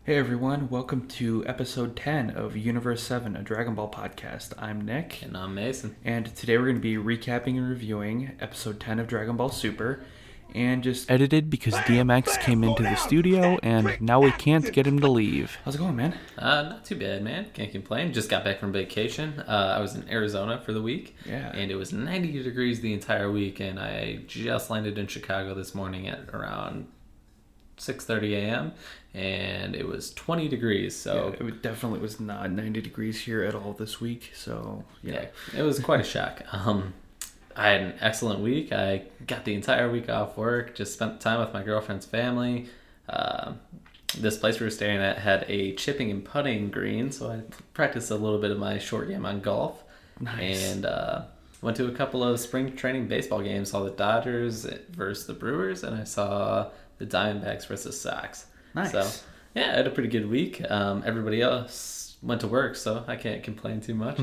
Hey everyone, welcome to episode 10 of Universe 7, a Dragon Ball podcast. I'm Nick. And I'm Mason. And today we're going to be recapping and reviewing episode 10 of Dragon Ball Super. And just edited because DMX came into the studio and now we can't get him to leave. How's it going, man? Not too bad, man. Can't complain. Just got back from vacation. I was in Arizona for the week. Yeah. And it was 90 degrees the entire week. And I just landed in Chicago this morning at around 6:30 a.m. and it was 20 degrees. So yeah, it definitely was not 90 degrees here at all this week. So yeah, it was quite a shock. I had an excellent week. I got the entire week off work. Just spent time with my girlfriend's family. This place we were staying at had a chipping and putting green, so I practiced a little bit of my short game on golf. Nice. And went to a couple of spring training baseball games. Saw the Dodgers versus the Brewers, and I saw the Diamondbacks versus Sox. Nice. So, yeah, I had a pretty good week. Everybody else went to work, so I can't complain too much.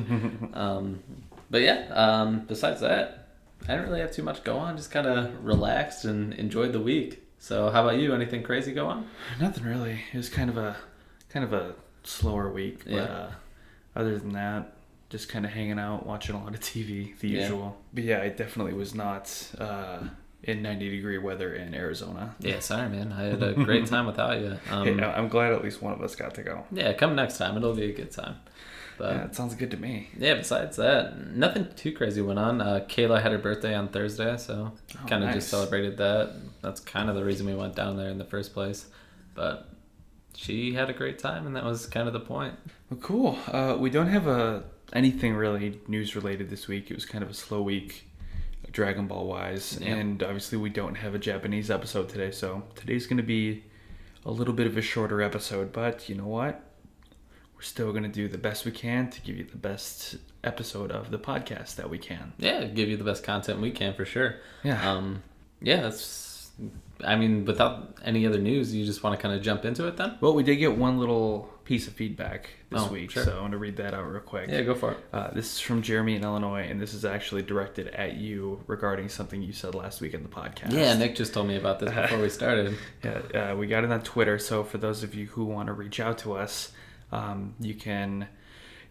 But yeah, besides that, I didn't really have too much go on. Just kind of relaxed and enjoyed the week. So how about you? Anything crazy go on? Nothing really. It was kind of a slower week. But other than that, just kind of hanging out, watching a lot of TV, the usual. But yeah, I definitely was not in 90-degree weather in Arizona. Yeah, sorry, man. I had a great time without you. Hey, I'm glad at least one of us got to go. Yeah, come next time. It'll be a good time. But, yeah, it sounds good to me. Yeah, besides that, nothing too crazy went on. Kayla had her birthday on Thursday, so kind of just celebrated that. That's kind of the reason we went down there in the first place. But she had a great time, and that was kind of the point. Well, cool. We don't have anything really news-related this week. It was kind of a slow week, Dragon Ball-wise. Yeah. And obviously we don't have a Japanese episode today, so today's going to be a little bit of a shorter episode. But you know what? We're still going to do the best we can to give you the best episode of the podcast that we can. Yeah, give you the best content we can for sure. Yeah. Without any other news, you just want to kind of jump into it then? Well, we did get one little piece of feedback this week, sure. So I want to read that out real quick. Yeah, go for it. This is from Jeremy in Illinois, and this is actually directed at you regarding something you said last week in the podcast. Yeah, Nick just told me about this before we started. We got it on Twitter, so for those of you who want to reach out to us, you can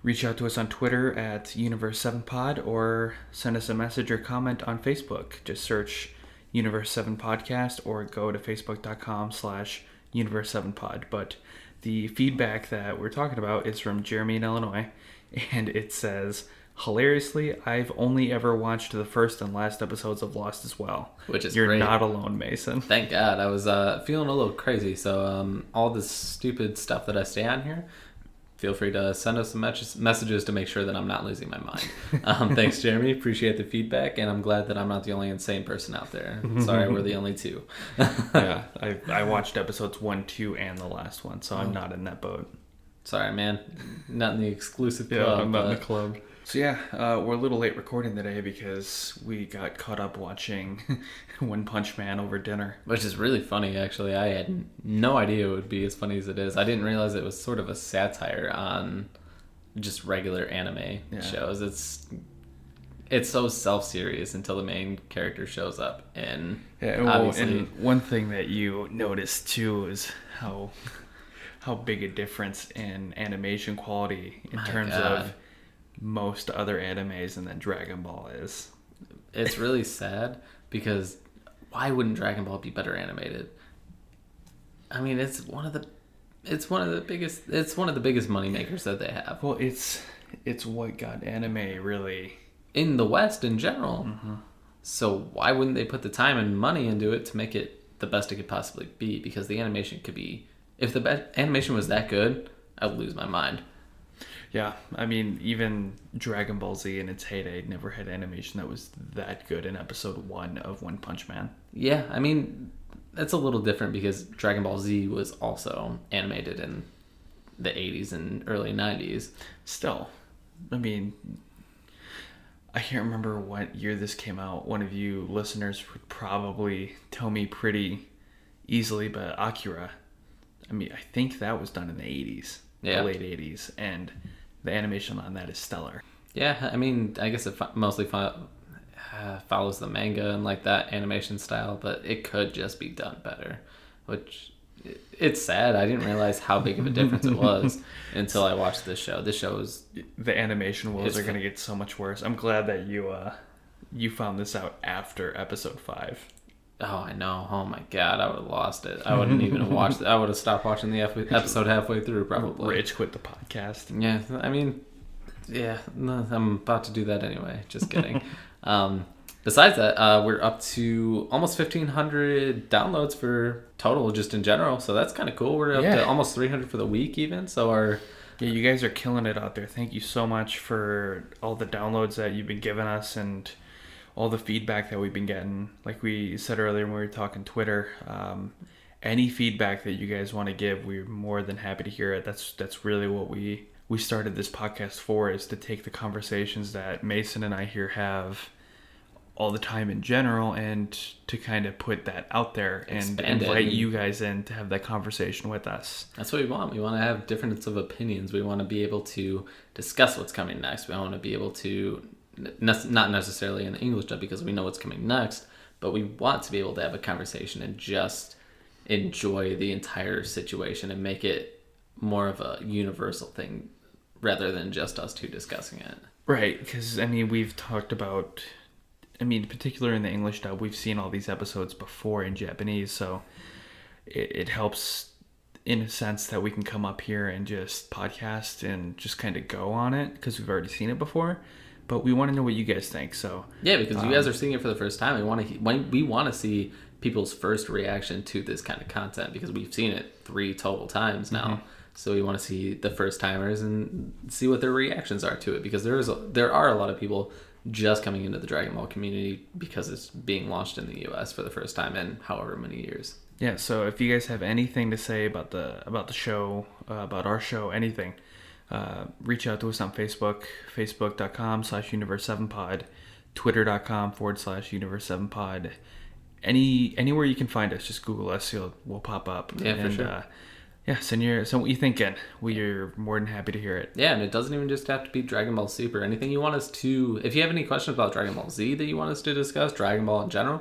reach out to us on Twitter at Universe7Pod or send us a message or comment on Facebook. Just search Universe7 Podcast or go to facebook.com/Universe7Pod. But the feedback that we're talking about is from Jeremy in Illinois, and it says, hilariously, I've only ever watched the first and last episodes of Lost as well. Which is You're great. not alone, Mason. Thank God. I was feeling a little crazy, so all this stupid stuff that I stay on here, feel free to send us some messages to make sure that I'm not losing my mind. Thanks, Jeremy. Appreciate the feedback, and I'm glad that I'm not the only insane person out there. Sorry, we're the only two. Yeah, I watched episodes 1, 2, and the last one, so I'm not in that boat. Sorry, man. Not in the exclusive club. Yeah, I'm not in the club. So yeah, we're a little late recording today because we got caught up watching One Punch Man over dinner. Which is really funny, actually. I had no idea it would be as funny as it is. I didn't realize it was sort of a satire on just regular anime shows. It's so self-serious until the main character shows up. And obviously... and one thing that you notice too is how big a difference in animation quality in terms of most other animes and then Dragon Ball is. It's really sad because why wouldn't Dragon Ball be better animated? I mean, it's one of the biggest money makers that they have. Well, it's what got anime really in the West in general. Mm-hmm. So why wouldn't they put the time and money into it to make it the best it could possibly be? Because the animation could be, if the animation was that good, I would lose my mind. Yeah, I mean, even Dragon Ball Z in its heyday never had animation that was that good in episode 1 of One Punch Man. Yeah, I mean, that's a little different because Dragon Ball Z was also animated in the 80s and early 90s. Still, I mean, I can't remember what year this came out. One of you listeners would probably tell me pretty easily, but Akira, I mean, I think that was done in the 80s, the late 80s, and the animation on that is stellar. Yeah, I mean, I guess it mostly follows the manga and like that animation style, but it could just be done better, which It's sad. I didn't realize how big of a difference it was until I watched this show. This show is... The animation woes are going to get so much worse. I'm glad that you found this out after episode 5. Oh, I know. Oh my god, I would have lost it. I wouldn't even have watched it. I would have stopped watching the episode halfway through, probably. Rich quit the podcast. Yeah, I mean, yeah, no, I'm about to do that anyway. Just kidding. Besides that, we're up to almost 1,500 downloads for total, just in general. So that's kind of cool. We're up to almost 300 for the week, even. So yeah, you guys are killing it out there. Thank you so much for all the downloads that you've been giving us and all the feedback that we've been getting. Like we said earlier when we were talking Twitter, any feedback that you guys want to give, we're more than happy to hear it. That's really what we started this podcast for, is to take the conversations that Mason and I here have all the time in general and to kind of put that out there and invite you guys in to have that conversation with us. That's what we want. We want to have difference of opinions. We want to be able to discuss what's coming next. We want to be able to, not necessarily in the English dub because we know what's coming next, but we want to be able to have a conversation and just enjoy the entire situation and make it more of a universal thing rather than just us two discussing it. Right, because, I mean, we've talked about... particularly in the English dub, we've seen all these episodes before in Japanese, so it helps in a sense that we can come up here and just podcast and just kind of go on it because we've already seen it before. But we want to know what you guys think. So yeah, because you guys are seeing it for the first time. We want to see people's first reaction to this kind of content because we've seen it 3 total times now. Mm-hmm. So we want to see the first timers and see what their reactions are to it because there are a lot of people just coming into the Dragon Ball community because it's being launched in the US for the first time in however many years. Yeah, so if you guys have anything to say about the show, about our show, anything, reach out to us on Facebook, facebook.com/universe7pod, twitter.com/universe7pod. Anywhere you can find us, just Google us, we'll pop up. Yeah, for sure. Yeah, send what you thinking. We're more than happy to hear it. Yeah, and it doesn't even just have to be Dragon Ball Super. Anything you want us to... If you have any questions about Dragon Ball Z that you want us to discuss, Dragon Ball in general,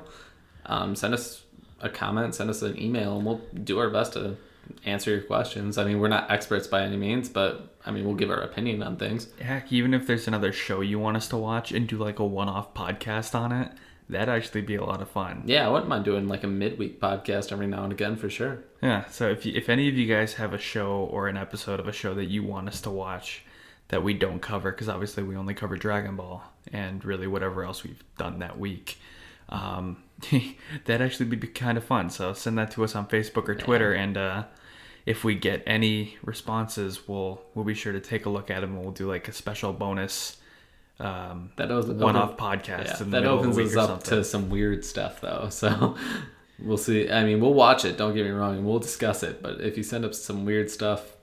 send us a comment, send us an email, and we'll do our best to answer your questions. I mean, we're not experts by any means, but, I mean, we'll give our opinion on things. Heck, even if there's another show you want us to watch and do, like, a one-off podcast on it, that'd actually be a lot of fun. Yeah, I wouldn't mind doing like a midweek podcast every now and again for sure. Yeah, so if any of you guys have a show or an episode of a show that you want us to watch that we don't cover, because obviously we only cover Dragon Ball and really whatever else we've done that week, that'd actually be kind of fun. So send that to us on Facebook or Twitter, and if we get any responses, we'll be sure to take a look at them and we'll do like a special bonus one-off podcast. Yeah, that opens us up to some weird stuff though, so we'll see. I mean, we'll watch it, don't get me wrong, and we'll discuss it, but if you send up some weird stuff,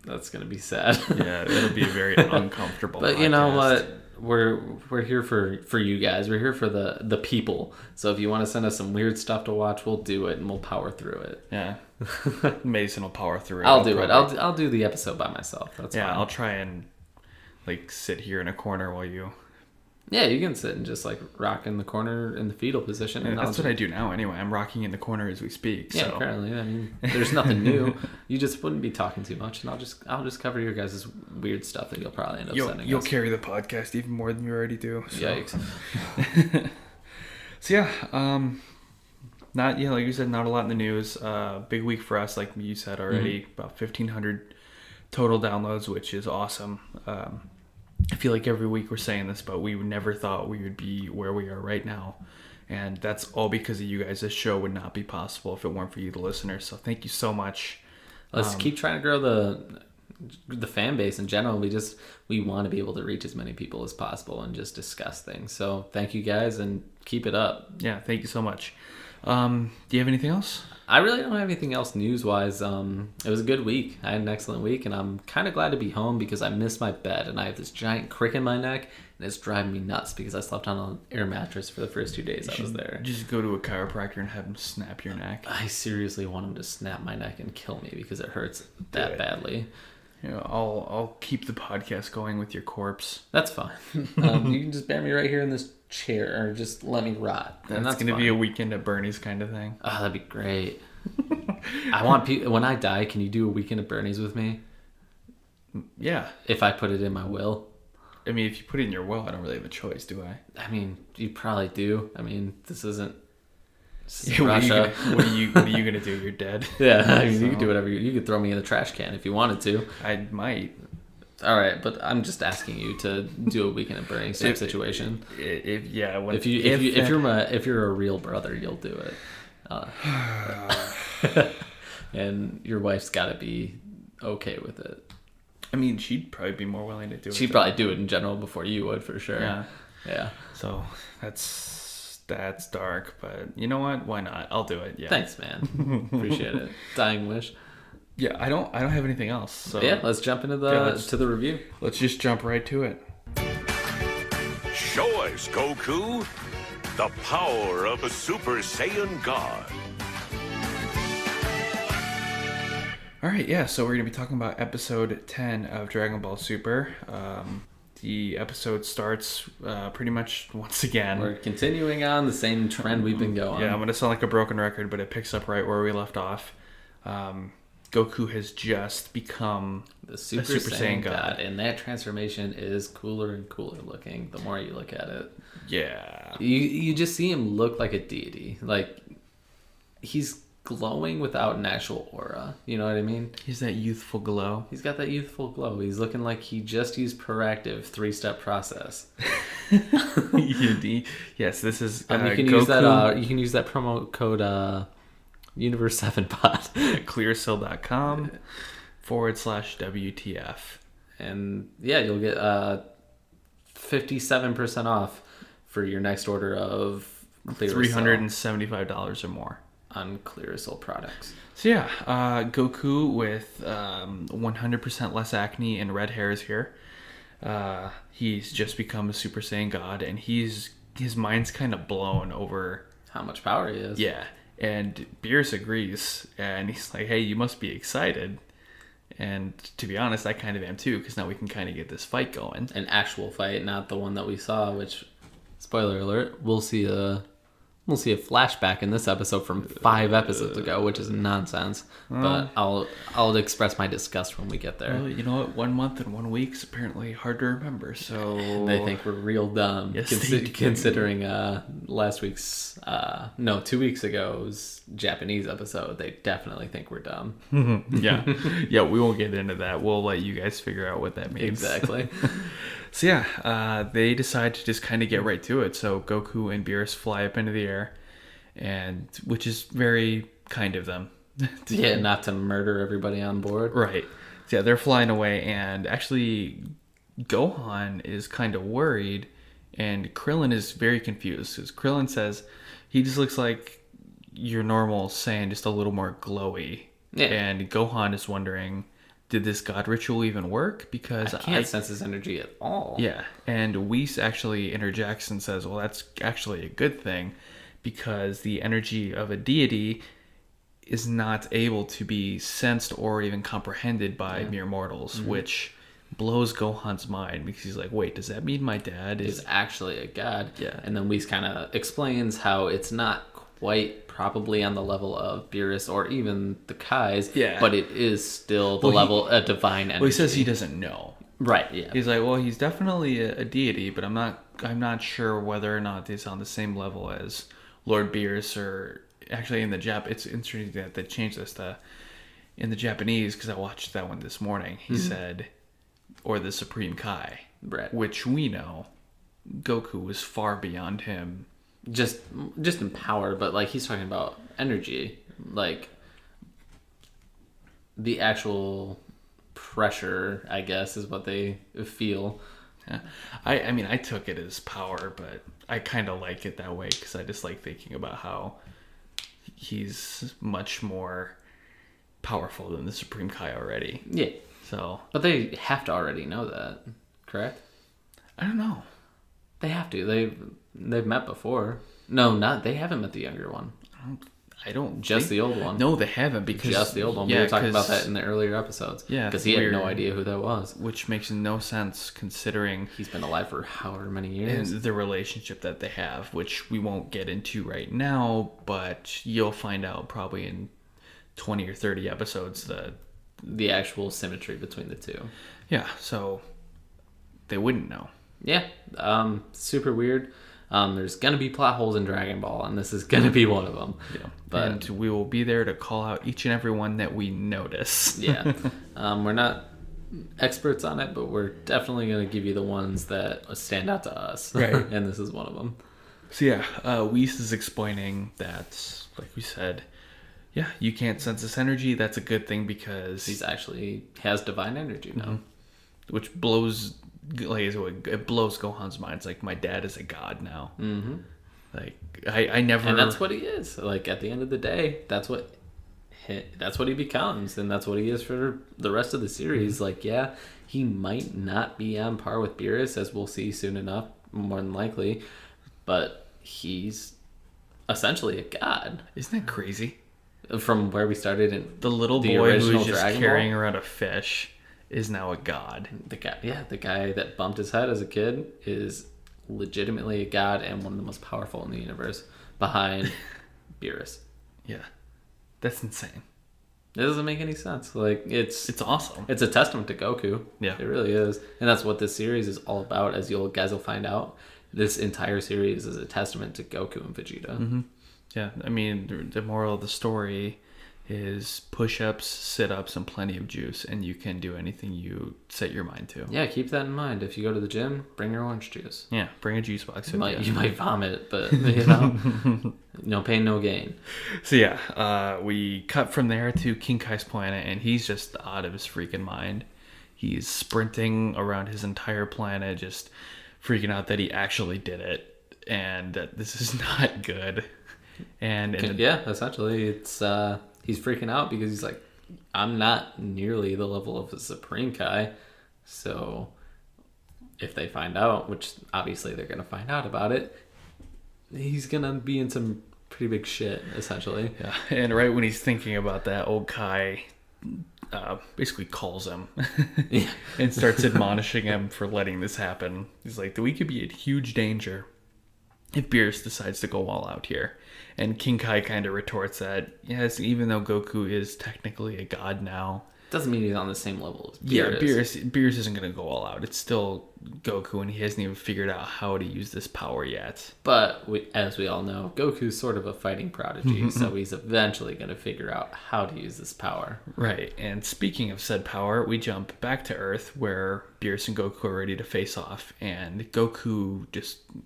that's gonna be sad. Yeah, it'll be a very uncomfortable but podcast. You know what, we're here for you guys. We're here for the people, so if you want to send us some weird stuff to watch, we'll do it and we'll power through it. Yeah. Mason will power through it. I'll do it. I'll do the episode by myself. That's fine. I'll try and like sit here in a corner while you... Yeah, you can sit and just like rock in the corner in the fetal position. And that's what I do now anyway. I'm rocking in the corner as we speak. Yeah, so. Apparently. I mean, there's nothing new. You just wouldn't be talking too much, and I'll just cover your guys' weird stuff that you'll probably end up sending You'll us. carry the podcast even more than you already do. So. Yikes. So yeah, like you said, not a lot in the news. Big week for us, like you said already. Mm-hmm. About 1,500 total downloads, which is awesome. I feel like every week we're saying this, but we never thought we would be where we are right now. And that's all because of you guys. This show would not be possible if it weren't for you, the listeners. So thank you so much. Let's keep trying to grow the fan base in general. We want to be able to reach as many people as possible and just discuss things. So thank you guys and keep it up. Yeah, thank you so much. Do you have anything else? I really don't have anything else news-wise. It was a good week. I had an excellent week, and I'm kind of glad to be home because I miss my bed, and I have this giant crick in my neck, and it's driving me nuts because I slept on an air mattress for the first 2 days I was there. Just go to a chiropractor and have him snap your neck. I seriously want him to snap my neck and kill me because it hurts that badly. You know, I'll keep the podcast going with your corpse. That's fine. You can just bury me right here in this chair, or just let me rot. That's going to be a weekend at Bernie's kind of thing. Oh, that'd be great. I want people, when I die, can you do a weekend at Bernie's with me? Yeah. If I put it in my will. I mean, if you put it in your will, I don't really have a choice, do I? I mean, you probably do. I mean, this isn't Yeah, Russia. What are you gonna do? You're dead. Yeah, I mean, you could do whatever. You could throw me in the trash can if you wanted to. I might. All right, but I'm just asking you to do a weekend at Bernie's type situation. If If you're a real brother, you'll do it. And your wife's got to be okay with it. I mean, she'd probably be more willing to do it. She'd probably do it in general before you would, for sure. Yeah. So that's dark, but you know what? Why not? I'll do it. Yeah. Thanks, man. Appreciate it. Dying wish. Yeah, I don't have anything else. So yeah, let's jump into the review. Let's just jump right to it. Show us, Goku, the power of a Super Saiyan God. All right, yeah, so we're going to be talking about episode 10 of Dragon Ball Super. The episode starts pretty much once again. We're continuing on the same trend we've been going. Yeah, I'm going to sound like a broken record, but it picks up right where we left off. Goku has just become the Super Saiyan God, and that transformation is cooler and cooler looking the more you look at it. Yeah. You just see him look like a deity. Like, he's glowing without an actual aura. You know what I mean? He's that youthful glow. He's got that youthful glow. He's looking like he just used Proactive 3-step process. Yes, this is you can Goku. use that. You can use that promo code Universe 7pod. Clearsil.com /WTF. And yeah, you'll get 57% off for your next order of $375 or more on Clearasil products. So yeah, Goku with 100% less acne and red hairs here. He's just become a Super Saiyan God, and his mind's kind of blown over how much power he has. Yeah, and Beerus agrees, and he's like, "Hey, you must be excited." And to be honest, I kind of am too, because now we can kind of get this fight going. An actual fight, not the one that we saw. Which, spoiler alert, we'll see a flashback in this episode from 5 episodes ago, which is nonsense. But I'll express my disgust when we get there. Well, you know what? 1 month and 1 week is apparently hard to remember. So they think we're real dumb. Yes, considering last week's 2 weeks ago's Japanese episode, they definitely think we're dumb. Yeah. We won't get into that. We'll let you guys figure out what that means. Exactly. So yeah, they decide to just kind of get right to it. So Goku and Beerus fly up into the air, and which is very kind of them. Yeah, not to murder everybody on board. Right. So yeah, they're flying away, and actually Gohan is kind of worried, and Krillin is very confused. Because Krillin says he just looks like your normal Saiyan, just a little more glowy. Yeah. And Gohan is wondering, did this god ritual even work? Because I can't sense his energy at all. Yeah, and Whis actually interjects and says, well, that's actually a good thing, because the energy of a deity is not able to be sensed or even comprehended by mere mortals, which blows Gohan's mind, because he's like, wait, does that mean my dad is actually a god? Yeah. And then Whis kind of explains how it's not quite probably on the level of Beerus or even the Kais, but it is still the level of divine energy. Well, he says he doesn't know. Right, yeah. He's like, well, he's definitely a deity, but I'm not sure whether or not he's on the same level as Lord Beerus, or actually in the it's interesting that they changed this in the Japanese, because I watched that one this morning. He said, or the Supreme Kai, right, which we know Goku was far beyond him. Just in power, but like he's talking about energy, like the actual pressure, I guess, is what they feel. Yeah. I mean, I took it as power, but I kind of like it that way, because I just like thinking about how he's much more powerful than the Supreme Kai already. Yeah. So, but they have to already know that, correct? I don't know. They have to. They've met before. No, they haven't met the younger one. I don't just the old one. No, they haven't, because just the old one. We were talking about that in the earlier episodes. Yeah, because he had no idea who that was, which makes no sense considering he's been alive for however many years, and the relationship that they have, which we won't get into right now, but you'll find out probably in 20 or 30 episodes. The actual symmetry between the two. Yeah, so they wouldn't know. Yeah, super weird. There's gonna be plot holes in Dragon Ball, and this is gonna be one of them. Yeah, but and we will be there to call out each and every one that we notice. Yeah, we're not experts on it, but we're definitely gonna give you the ones that stand out to us. Right, and this is one of them. So yeah, Whis is explaining that, like we said, yeah, you can't sense this energy. That's a good thing because he's actually has divine energy now, which blows. Like it blows Gohan's mind. It's like, my dad is a god now. Mm-hmm. Like I never, and that's what he is. Like at the end of the day, that's what he becomes, and that's what he is for the rest of the series. Mm-hmm. Like, yeah, he might not be on par with Beerus, as we'll see soon enough, more than likely, but he's essentially a god. Isn't that crazy? From where we started in the little boy who's just carrying around a fish is now a god. The guy that bumped his head as a kid is legitimately a god and one of the most powerful in the universe, behind Beerus. Yeah, that's insane. It doesn't make any sense. Like it's awesome. It's a testament to Goku. Yeah, it really is, and that's what this series is all about. As you guys will find out, this entire series is a testament to Goku and Vegeta. Mm-hmm. Yeah, I mean, the moral of the story is push-ups, sit-ups, and plenty of juice, and you can do anything you set your mind to. Yeah, keep that in mind. If you go to the gym, bring your orange juice. Yeah, bring a juice box. You might vomit, but no pain, no gain. So yeah, we cut from there to King Kai's planet, and he's just out of his freaking mind. He's sprinting around his entire planet, just freaking out that he actually did it, and that this is not good. And essentially, it's he's freaking out because he's like, I'm not nearly the level of the Supreme Kai, so if they find out, which obviously they're gonna find out about it, he's gonna be in some pretty big shit, essentially. Yeah, and right when he's thinking about that, old Kai basically calls him and starts admonishing him for letting this happen. He's like, we could be in huge danger if Beerus decides to go all out here. And King Kai kind of retorts that, yes, even though Goku is technically a god now, doesn't mean he's on the same level as Beerus. Yeah, Beerus isn't going to go all out. It's still Goku, and he hasn't even figured out how to use this power yet. But as we all know, Goku's sort of a fighting prodigy, so he's eventually going to figure out how to use this power. Right, and speaking of said power, we jump back to Earth, where Beerus and Goku are ready to face off, and Goku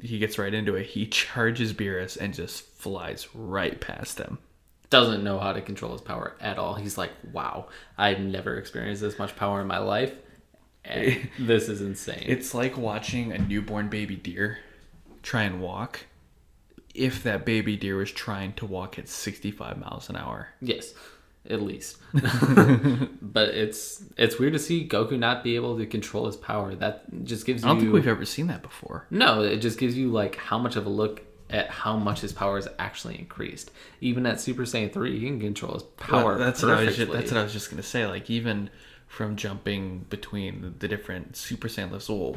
he gets right into it. He charges Beerus and just flies right past him. Doesn't know how to control his power at all. He's like, wow, I've never experienced this much power in my life, and this is insane. It's like watching a newborn baby deer try and walk if that baby deer was trying to walk at 65 miles an hour. Yes, at least. But it's weird to see Goku not be able to control his power. That just gives you... I don't think we've ever seen that before. No, it just gives you like how much of a look at how much his power is actually increased. Even at Super Saiyan 3, he can control his power that's perfectly. What I was just going to say. Like, even from jumping between the different Super Saiyan levels,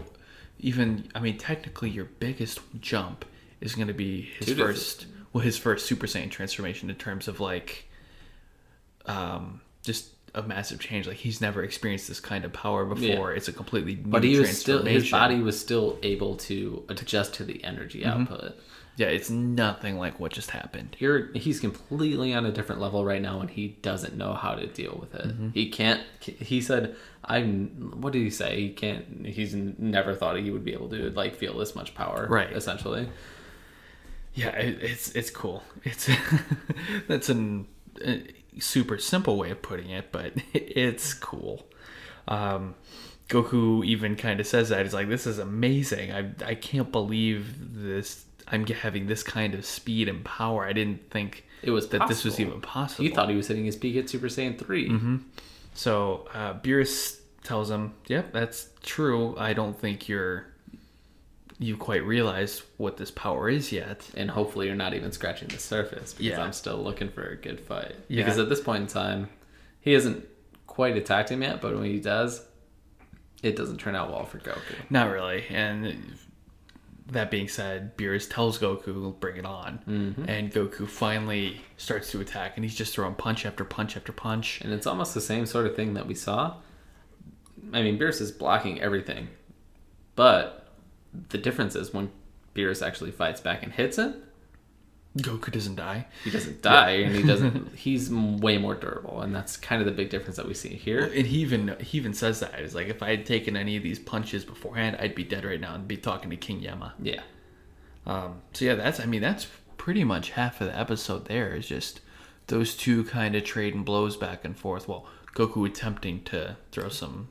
technically your biggest jump is going to be his first Super Saiyan transformation in terms of, like, just a massive change. Like, he's never experienced this kind of power before. Yeah. It's a completely new transformation. His body was still able to adjust to the energy output. Yeah, it's nothing like what just happened. He's completely on a different level right now, and he doesn't know how to deal with it. Mm-hmm. He can't. He said, what did he say? He can't. He's never thought he would be able to like feel this much power. Right. Essentially. Yeah, it's cool. That's a super simple way of putting it, but it's cool. Goku even kind of says that. He's like, this is amazing. I can't believe this. I'm having this kind of speed and power. I didn't think this was even possible. He thought he was hitting his peak at Super Saiyan 3. Mm-hmm. So Beerus tells him, yep, that's true. I don't think you quite realize what this power is yet. And hopefully you're not even scratching the surface, because I'm still looking for a good fight. Yeah. Because at this point in time, he hasn't quite attacked him yet, but when he does, it doesn't turn out well for Goku. Not really. And that being said, Beerus tells Goku, bring it on. Mm-hmm. And Goku finally starts to attack, and he's just throwing punch after punch after punch. And it's almost the same sort of thing that we saw. I mean, Beerus is blocking everything. But the difference is when Beerus actually fights back and hits him, Goku doesn't die. he doesn't die, and he's way more durable. And that's kind of the big difference that we see here. And he even says that. It's like, if I had taken any of these punches beforehand, I'd be dead right now and be talking to King Yama. Yeah. So yeah, that's pretty much half of the episode there, is just those two kind of trading blows back and forth. Well, Goku attempting to throw some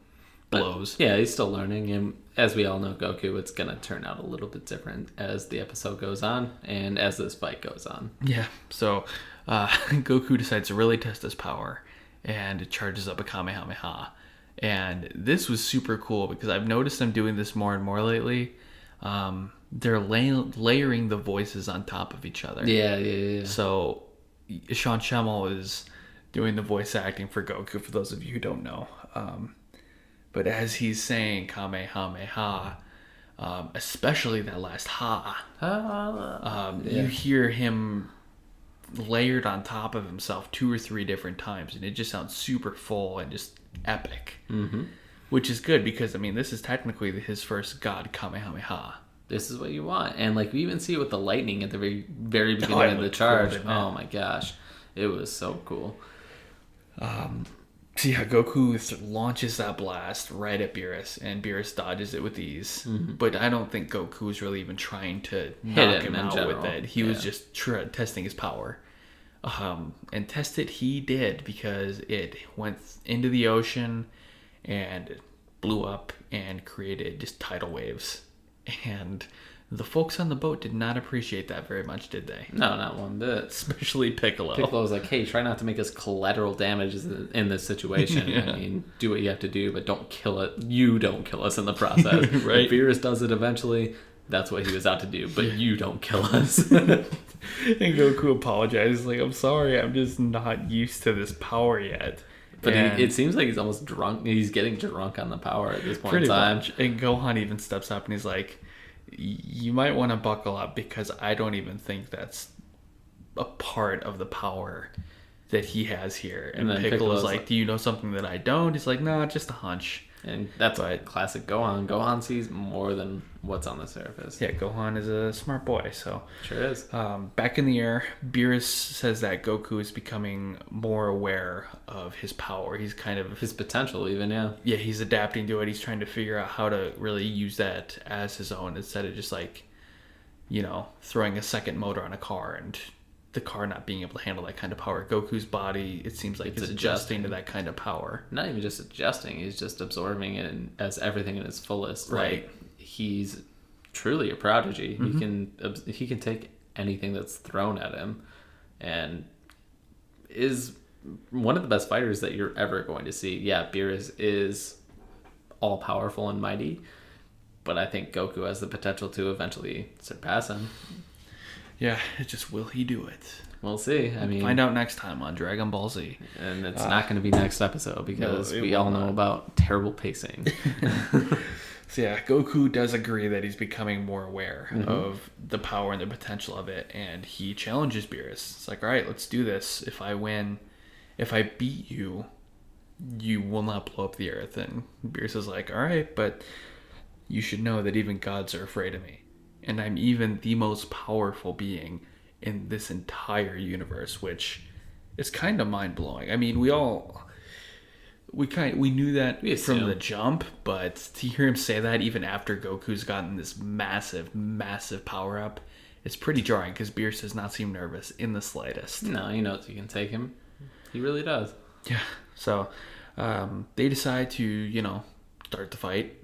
blows. But, yeah, he's still learning, and as we all know, Goku, it's going to turn out a little bit different as the episode goes on and as this fight goes on. Yeah, so Goku decides to really test his power and charges up a Kamehameha. And this was super cool because I've noticed them doing this more and more lately. They're layering the voices on top of each other. Yeah. So Sean Schemmel is doing the voice acting for Goku, for those of you who don't know. But as he's saying Kamehameha, especially that last ha, you hear him layered on top of himself 2 or 3 different times, and it just sounds super full and just epic. Mm-hmm. Which is good because, I mean, this is technically his first God Kamehameha. This is what you want. And like we even see it with the lightning at the very beginning of the charge. Oh my gosh. It was so cool. So yeah, Goku launches that blast right at Beerus, and Beerus dodges it with ease. Mm-hmm. But I don't think Goku was really even trying to knock him out with it. He was just testing his power. And test it he did, because it went into the ocean and blew up and created just tidal waves. And the folks on the boat did not appreciate that very much, did they? No, not one bit. Especially Piccolo. Piccolo was like, hey, try not to make us collateral damage in this situation. Yeah. I mean, do what you have to do, but don't kill it. You don't kill us in the process. Right? If Beerus does it eventually, that's what he was out to do, but you don't kill us. And Goku apologizes, like, I'm sorry, I'm just not used to this power yet. But it seems like he's almost drunk. He's getting drunk on the power at this point in time. Much. And Gohan even steps up and he's like, you might want to buckle up, because I don't even think that's a part of the power that he has here. And Piccolo's like, do you know something that I don't? He's like, no, just a hunch. And that's classic Gohan. Gohan sees more than what's on the surface. Yeah, Gohan is a smart boy, so. Sure is. Back in the air, Beerus says that Goku is becoming more aware of his power. He's kind of... his potential even, yeah. Yeah, he's adapting to it. He's trying to figure out how to really use that as his own, instead of just like, throwing a second motor on a car and the car not being able to handle that kind of power. Goku's body, it seems like, it's adjusting to that kind of power. Not even just adjusting, he's just absorbing it as everything in its fullest. Right. Like, he's truly a prodigy. Mm-hmm. He can take anything that's thrown at him, and is one of the best fighters that you're ever going to see. Yeah, Beerus is all powerful and mighty, but I think Goku has the potential to eventually surpass him. Yeah, it just, will he do it? We'll see. I mean, find out next time on Dragon Ball Z. And it's not going to be next episode, because we all know about terrible pacing. So yeah, Goku does agree that he's becoming more aware of the power and the potential of it, and he challenges Beerus. It's like, all right, let's do this. If I win, if I beat you, you will not blow up the earth. And Beerus is like, all right, but you should know that even gods are afraid of me. And I'm even the most powerful being in this entire universe, which is kind of mind-blowing. I mean, we knew that from the jump, but to hear him say that even after Goku's gotten this massive, massive power-up, it's pretty jarring, because Beerus does not seem nervous in the slightest. No, he knows you can take him. He really does. Yeah, so they decide to, start the fight.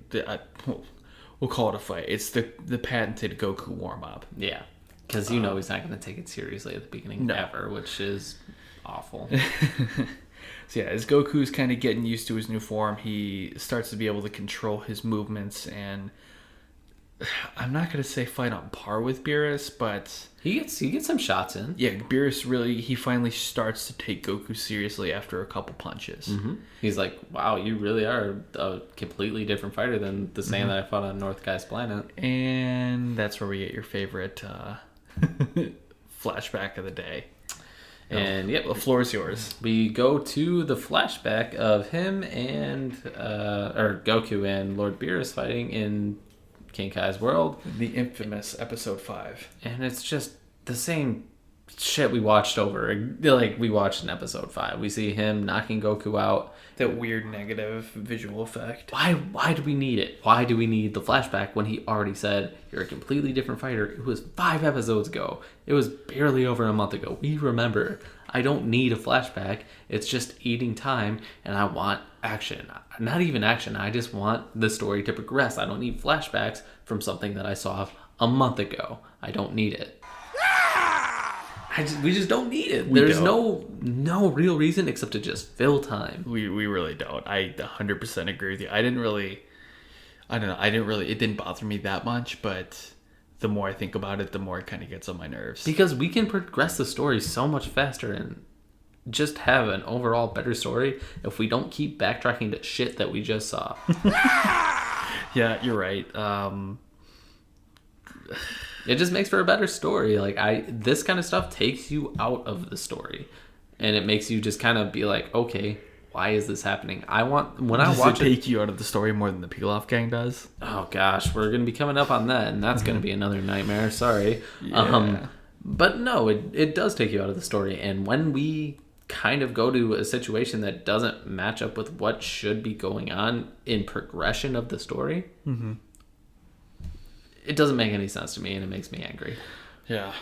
We'll call it a fight. It's the patented Goku warm-up. Yeah, because he's not going to take it seriously at the beginning ever, which is awful. So yeah, as Goku's kind of getting used to his new form, he starts to be able to control his movements, and I'm not gonna say fight on par with Beerus, but He gets some shots in. yeah, Beerus really he finally starts to take Goku seriously after a couple punches. Mm-hmm. He's like, wow, you really are a completely different fighter than the Saiyan that I fought on North Guy's planet. And that's where we get your favorite flashback of the day. And yep, The floor is yours. we go to the flashback of him and or Goku and Lord Beerus fighting in King Kai's world, The infamous episode 5. and it's just the same shit we watched over. Like we watched in episode 5. We see him knocking Goku out. That weird negative visual effect. Why do we need it? Why do we need the flashback when he already said you're a completely different fighter? It was 5 episodes ago. It was barely over a month ago. We remember. I don't need a flashback. It's just eating time, and I want action. Not even action. I just want the story to progress. I don't need flashbacks from something that I saw a month ago. I don't need it. We just don't need it. There's no real reason except to just fill time. We really don't. I 100% agree with you. I don't know. It didn't bother me that much, but the more I think about it, the more it kind of gets on my nerves. Because we can progress the story so much faster and just have an overall better story if we don't keep backtracking to shit that we just saw. Yeah, you're right. It just makes for a better story. Like this kind of stuff takes you out of the story, and it makes you just kind of be like, okay, why is this happening? Does it take you out of the story more than the Peel-Off Gang does? Oh gosh, we're gonna be coming up on that, and that's gonna be another nightmare. Sorry. Yeah. But no, it does take you out of the story, and when we kind of go to a situation that doesn't match up with what should be going on in progression of the story, it doesn't make any sense to me, and it makes me angry. Yeah.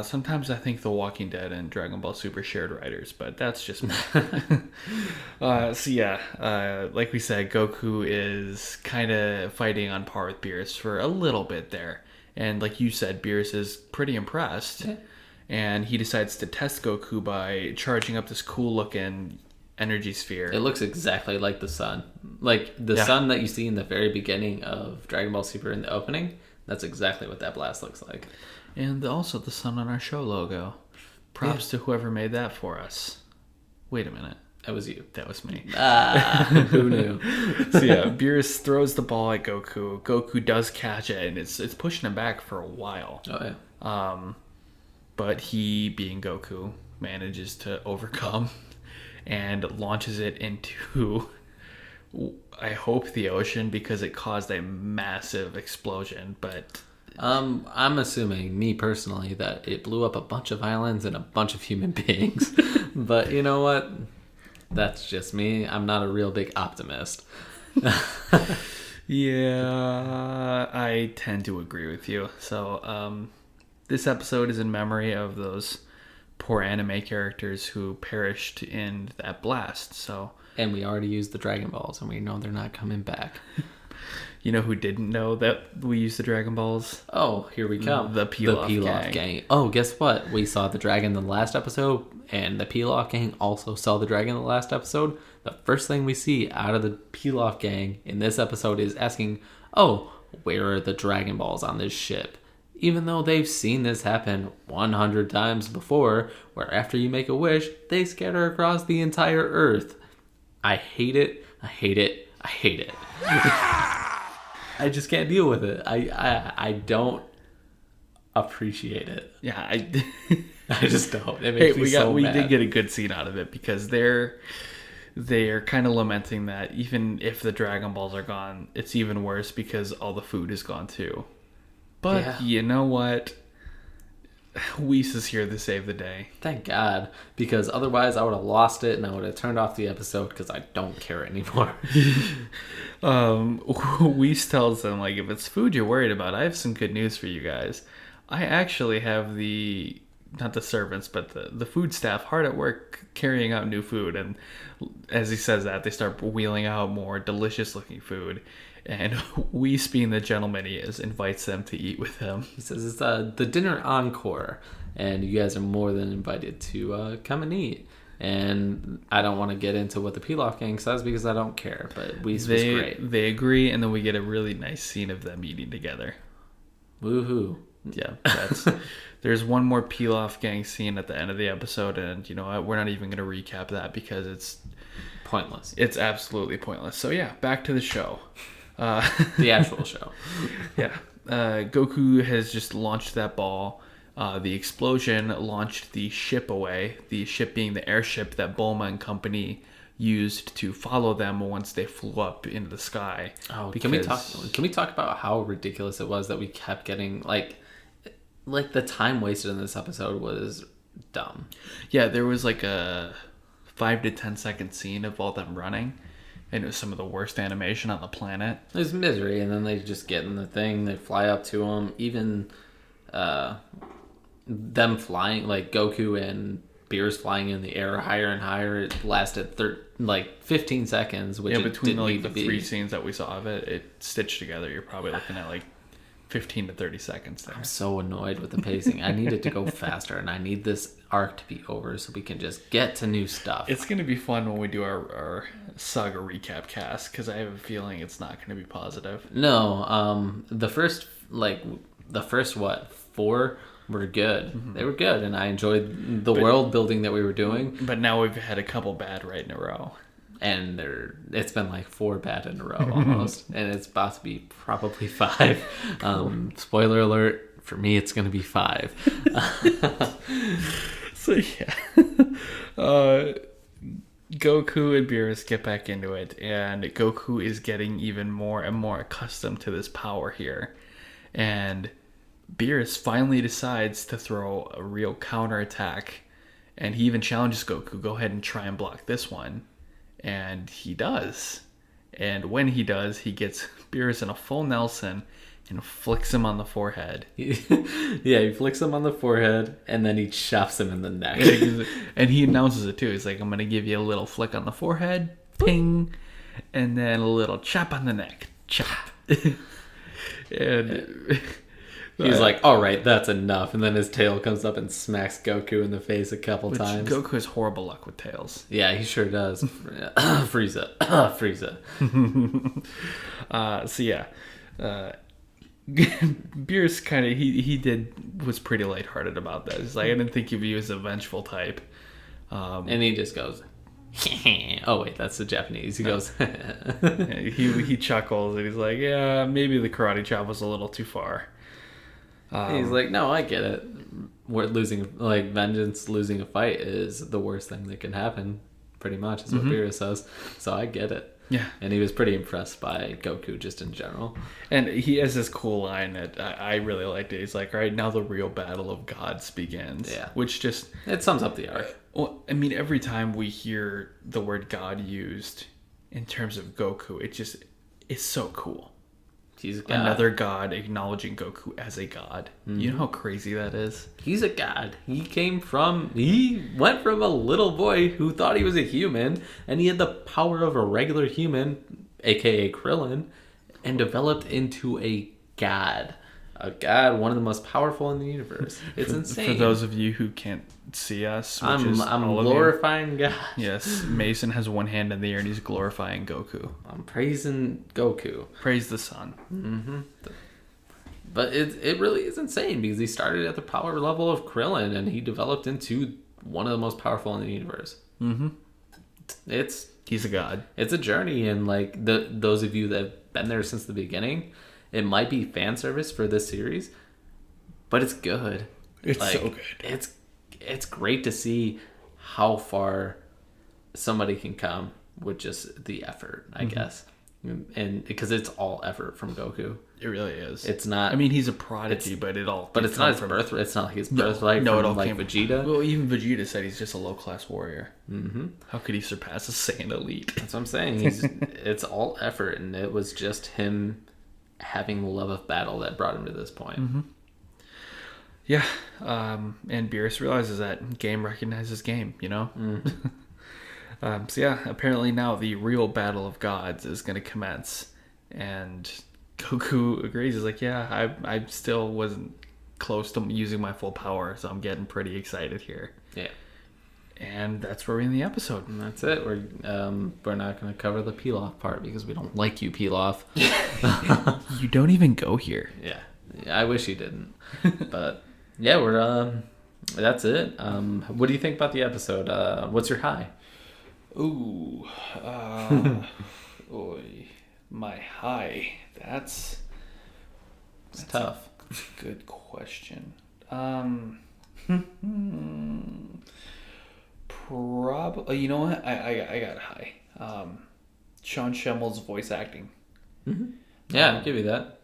Sometimes I think The Walking Dead and Dragon Ball Super shared writers, but that's just me. Like we said, Goku is kind of fighting on par with Beerus for a little bit there. And like you said, Beerus is pretty impressed. Yeah. And he decides to test Goku by charging up this cool-looking energy sphere. It looks exactly like the sun. Like the sun that you see in the very beginning of Dragon Ball Super in the opening. That's exactly what that blast looks like. And also the sun on our show logo. Props to whoever made that for us. Wait a minute. That was you. That was me. Who knew? So yeah, Beerus throws the ball at Goku. Goku does catch it, and it's pushing him back for a while. Oh yeah. But he, being Goku, manages to overcome and launches it into, I hope, the ocean, because it caused a massive explosion. But I'm assuming, me personally, that it blew up a bunch of islands and a bunch of human beings. But you know what? That's just me. I'm not a real big optimist. Yeah, I tend to agree with you. So, this episode is in memory of those poor anime characters who perished in that blast. So, and we already used the Dragon Balls, and we know they're not coming back. You know who didn't know that we used the Dragon Balls? Oh, here we come. The Peel-Off gang. Oh, guess what? We saw the dragon in the last episode, and the Peel-Off gang also saw the dragon in the last episode. The first thing we see out of the Peel-Off gang in this episode is asking, oh, where are the Dragon Balls on this ship? Even though they've seen this happen 100 times before, where after you make a wish, they scatter across the entire Earth. I hate it. I hate it. I hate it. I just can't deal with it. I don't appreciate it. Yeah, I just don't. It makes me so mad. We did get a good scene out of it, because they're kind of lamenting that even if the Dragon Balls are gone, it's even worse because all the food is gone too. But you know what? Whis is here to save the day. Thank God, because otherwise I would have lost it and I would have turned off the episode because I don't care anymore. Whis tells them, like, if it's food you're worried about, I have some good news for you guys. I actually have not the servants, but the food staff hard at work carrying out new food. And as he says that, they start wheeling out more delicious looking food. And Whis, being the gentleman he is, invites them to eat with him. He says it's the dinner encore, and you guys are more than invited to come and eat. And I don't want to get into what the Pilaf gang says because I don't care, but Whis was great. They agree, and then we get a really nice scene of them eating together. Woohoo. Yeah, there's one more Pilaf gang scene at the end of the episode, and you know what? We're not even going to recap that because it's pointless. It's absolutely pointless. So yeah, back to the show. The actual show. Yeah. Goku has just launched that ball. The explosion launched the ship away. The ship being the airship that Bulma and company used to follow them once they flew up into the sky. Oh, can we talk about how ridiculous it was that we kept getting like the time wasted in this episode was dumb. Yeah, there was like a 5 to 10 second scene of all them running, and it was some of the worst animation on the planet. It was misery, and then they just get in the thing, they fly up to them. Even them flying, like Goku and Beerus flying in the air higher and higher, it lasted 15 seconds, which between the 3 scenes that we saw of it stitched together, you're probably looking at like 15 to 30 seconds there. I'm so annoyed with the pacing. I need it to go faster, and I need this arc to be over so we can just get to new stuff. It's going to be fun when we do our saga recap cast, because I have a feeling it's not going to be positive. No, the first 4 were good. Mm-hmm. They were good, and I enjoyed the world building that we were doing. But now we've had a couple bad right in a row. And it's been like 4 bad in a row almost. And it's about to be probably 5. Spoiler alert, for me it's going to be 5. So yeah. Goku and Beerus get back into it, and Goku is getting even more and more accustomed to this power here. And Beerus finally decides to throw a real counterattack, and he even challenges Goku, go ahead and try and block this one. And he does. And when he does, he gets Beerus in a full Nelson and flicks him on the forehead. He flicks him on the forehead, and then he chops him in the neck. And he announces it too. He's like, I'm going to give you a little flick on the forehead, ping, and then a little chop on the neck, chop. And he's like, all right, that's enough. And then his tail comes up and smacks Goku in the face a couple times. Goku has horrible luck with tails. Yeah, he sure does. Frieza. So yeah. Beerus kind of, was pretty lighthearted about that. He's like, I didn't think of you as a vengeful type. And he just goes, oh wait, that's the Japanese. He goes, he chuckles and he's like, yeah, maybe the karate chop was a little too far. He's like, no, I get it. We're losing a fight is the worst thing that can happen, pretty much, is what Beerus says. So I get it. Yeah. And he was pretty impressed by Goku just in general. And he has this cool line that I really liked it. He's like, all right, now the real battle of gods begins. Yeah. Which just... It sums up the arc. Well, I mean, every time we hear the word god used in terms of Goku, it's so cool. He's a god. Another god acknowledging Goku as a god. Mm-hmm. You know how crazy that is? He's a god. He went from a little boy who thought he was a human, and he had the power of a regular human, aka Krillin, and developed into a god. A god, one of the most powerful in the universe. It's insane. For those of you who can't see us, I'm glorifying God. Yes, Mason has one hand in the air and he's glorifying Goku. I'm praising Goku. Praise the sun. Mm-hmm. But it really is insane because he started at the power level of Krillin and he developed into one of the most powerful in the universe. Mm-hmm. He's a god. It's a journey, and like those of you that have been there since the beginning, it might be fan service for this series, but it's good. It's so good. It's great to see how far somebody can come with just the effort, I guess. And because it's all effort from Goku. It really is. It's not. I mean, he's a prodigy, but it's not his birthright. It's not like his birthright. No, from, it all like came Vegeta. Well, even Vegeta said he's just a low class warrior. Mm-hmm. How could he surpass a Saiyan elite? That's what I'm saying. It's all effort, and it was just him having the love of battle that brought him to this point. Mm-hmm. Yeah, and Beerus realizes that game recognizes game, you know? Mm-hmm. So yeah, apparently now the real battle of gods is going to commence, and Goku agrees. He's like, yeah, I still wasn't close to using my full power, so I'm getting pretty excited here. Yeah. And that's where we're in the episode. And that's it. We're not going to cover the peel off part because we don't like you, peel off. You don't even go here. Yeah, I wish you didn't. But yeah, we're that's it. What do you think about the episode? What's your high? Ooh, oy, my high. That's tough. A good question. Probably. You know what? I got high. Sean Schemmel's voice acting. Mm-hmm. Yeah, I'll give you that.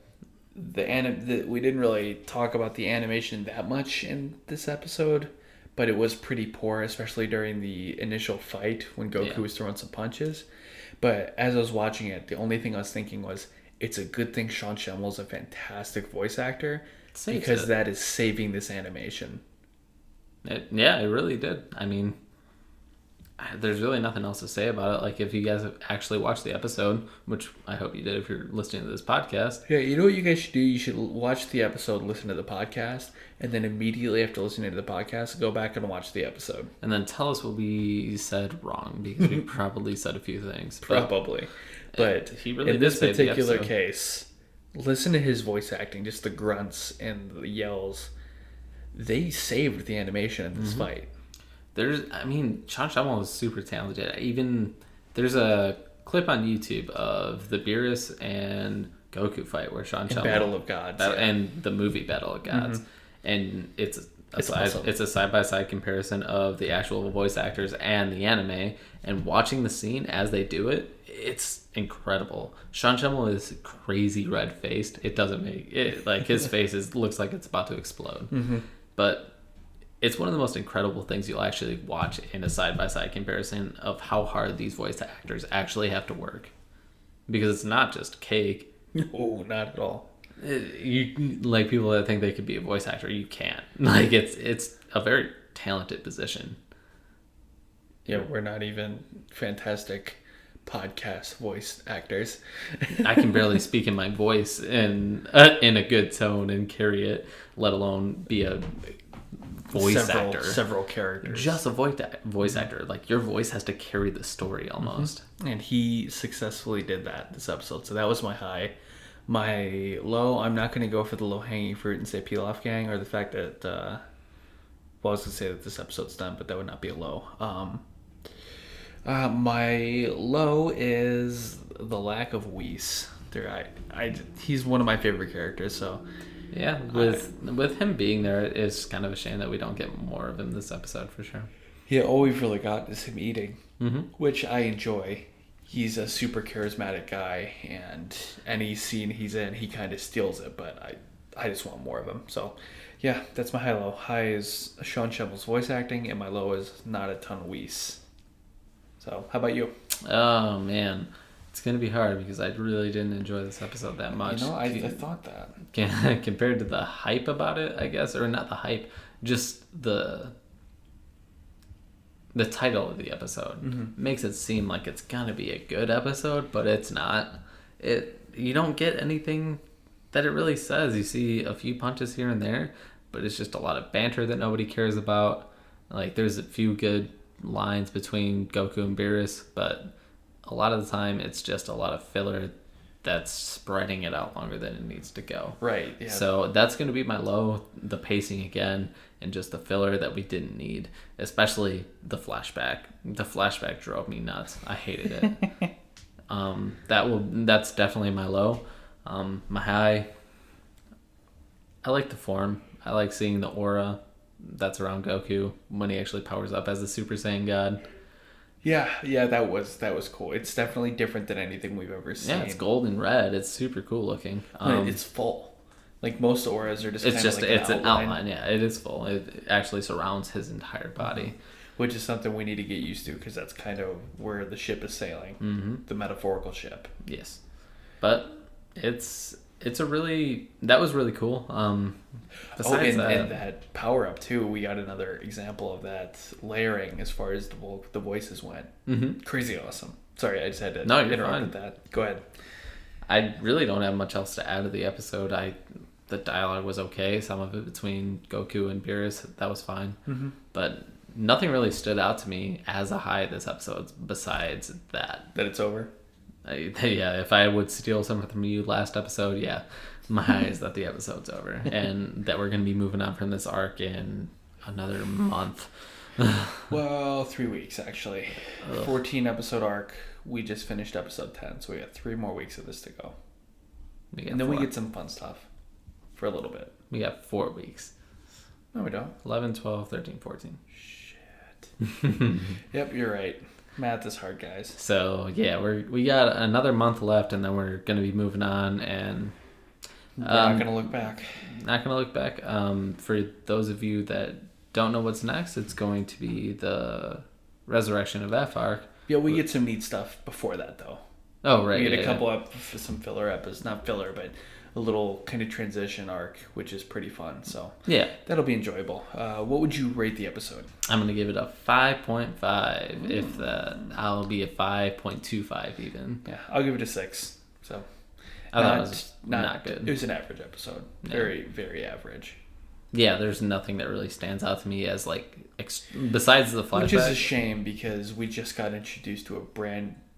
We didn't really talk about the animation that much in this episode, but it was pretty poor, especially during the initial fight when Goku was throwing some punches. But as I was watching it, the only thing I was thinking was, it's a good thing Sean Schemmel's a fantastic voice actor, because that is saving this animation. It really did. I mean, there's really nothing else to say about it. Like, if you guys have actually watched the episode, which I hope you did if you're listening to this podcast. Yeah, you know what you guys should do? You should watch the episode, listen to the podcast, and then immediately after listening to the podcast, go back and watch the episode. And then tell us what we said wrong, because we probably said a few things. Probably. But he really in this particular case, listen to his voice acting, just the grunts and the yells. They saved the animation in this fight. Sean Schemmel is super talented. There's a clip on YouTube of the Beerus and Goku fight where Sean Schemmel... Battle of Gods. And the movie Battle of Gods. And it's a side-by-side comparison of the actual voice actors and the anime. And watching the scene as they do it, it's incredible. Sean Schemmel is crazy red-faced. It doesn't make... it like, his face looks like it's about to explode. Mm-hmm. But... it's one of the most incredible things you'll actually watch in a side-by-side comparison of how hard these voice actors actually have to work. Because it's not just cake. No, not at all. You like, people that think they could be a voice actor, you can't. Like, it's a very talented position. Yeah, we're not even fantastic podcast voice actors. I can barely speak in my voice in a good tone and carry it, let alone be a... actor. Several characters. Just a voice actor. Like, your voice has to carry the story almost. Mm-hmm. And he successfully did that this episode. So that was my high. My low, I'm not going to go for the low-hanging fruit and say peel off gang, or the fact that, I was going to say that this episode's done, but that would not be a low. My low is the lack of Whis. He's one of my favorite characters, so... yeah, with him being there, it's kind of a shame that we don't get more of him this episode, for sure. Yeah, all we've really got is him eating, which I enjoy. He's a super charismatic guy, and any scene he's in, he kind of steals it, but I just want more of him. So, yeah, that's my high-low. High is Sean Schemmel's voice acting, and my low is not a ton of Whis. So, how about you? Oh, man. It's going to be hard because I really didn't enjoy this episode that much. You know, I thought that. Compared to the hype about it, I guess. Or not the hype, just the title of the episode makes it seem like it's going to be a good episode, but it's not. You don't get anything that it really says. You see a few punches here and there, but it's just a lot of banter that nobody cares about. Like, there's a few good lines between Goku and Beerus, but... a lot of the time, it's just a lot of filler that's spreading it out longer than it needs to go. Right, yeah. So that's going to be my low, the pacing again, and just the filler that we didn't need, especially the flashback. The flashback drove me nuts. I hated it. That's definitely my low. My high, I like the form. I like seeing the aura that's around Goku when he actually powers up as the Super Saiyan God. Yeah, that was cool. It's definitely different than anything we've ever seen. Yeah, it's gold and red. It's super cool looking. It's full. Like, most auras are just an outline. Yeah, it is full. It actually surrounds his entire body. Which is something we need to get used to, because that's kind of where the ship is sailing. Mm-hmm. The metaphorical ship. Yes. But that was really cool. Besides and that power up too, we got another example of that layering as far as the voices went. Mm-hmm. Crazy awesome. Sorry, I just had to interrupt with that. Go ahead. I really don't have much else to add to the episode. The dialogue was okay. Some of it between Goku and Beerus, that was fine. Mm-hmm. But nothing really stood out to me as a high this episode besides that. That it's over? Yeah, if I would steal something from you last episode, yeah, my high is that the episode's over and that we're going to be moving on from this arc in another month. Well, 3 weeks, actually. 14 episode arc. We just finished episode 10, so we got 3 more weeks of this to go. And then we get some fun stuff for a little bit. We got 4 weeks. No, we don't. 11, 12, 13, 14. Shit. Yep, you're right. Math is hard, guys. So, yeah, we got another month left, and then we're going to be moving on, and... we're not going to look back. Not going to look back. For those of you that don't know what's next, it's going to be the Resurrection of F arc. Yeah, we get some neat stuff before that, though. Oh, right. We get a couple some filler episodes. Not filler, but a little kind of transition arc, which is pretty fun. So yeah, that'll be enjoyable. What would you rate the episode? I'm going to give it a 5.5. If that, I'll be a 5.25 even. Yeah, I'll give it a 6. So I thought it was not good. It was an average episode. Yeah. Very, very average. Yeah, there's nothing that really stands out to me as like besides the flashback. Which is a shame because we just got introduced to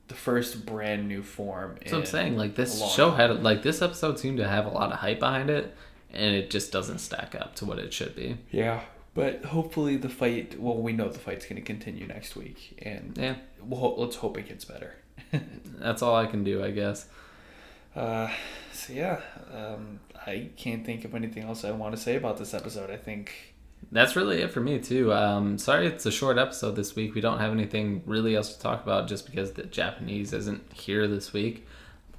the first brand new form. So I'm saying, like, this show had, like, this episode seemed to have a lot of hype behind it, and it just doesn't stack up to what it should be. Yeah, but hopefully the fight, well, we know the fight's going to continue next week, and yeah, let's hope it gets better. That's all I can do, I guess. So yeah, I can't think of anything else I want to say about this episode. I think that's really it for me too. Sorry it's a short episode this week. We don't have anything really else to talk about just because the Japanese isn't here this week.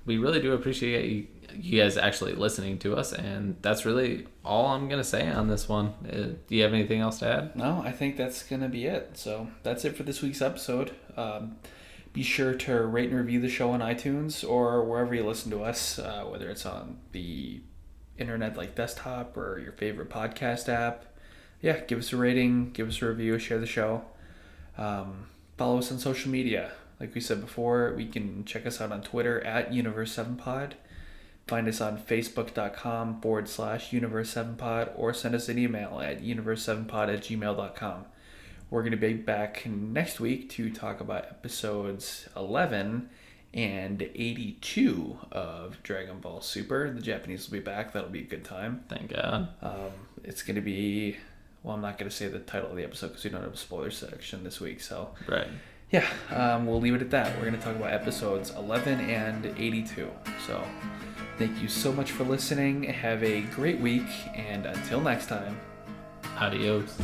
We really do appreciate you guys actually listening to us, and that's really all I'm going to say on this one. Do you have anything else to add? No, I think that's going to be it. So that's it for this week's episode. Be sure to rate and review the show on iTunes or wherever you listen to us, whether it's on the internet like desktop or your favorite podcast app. Yeah, give us a rating, give us a review, share the show. Follow us on social media. Like we said before, we can check us out on Twitter at Universe7Pod. Find us on Facebook.com/Universe7Pod or send us an email at universe7pod@gmail.com. We're going to be back next week to talk about episodes 11 and 82 of Dragon Ball Super. The Japanese will be back. That'll be a good time. Thank God. It's going to be... Well, I'm not going to say the title of the episode because we don't have a spoiler section this week. So, right. Yeah, we'll leave it at that. We're going to talk about episodes 11 and 82. So, thank you so much for listening. Have a great week, and until next time, adios.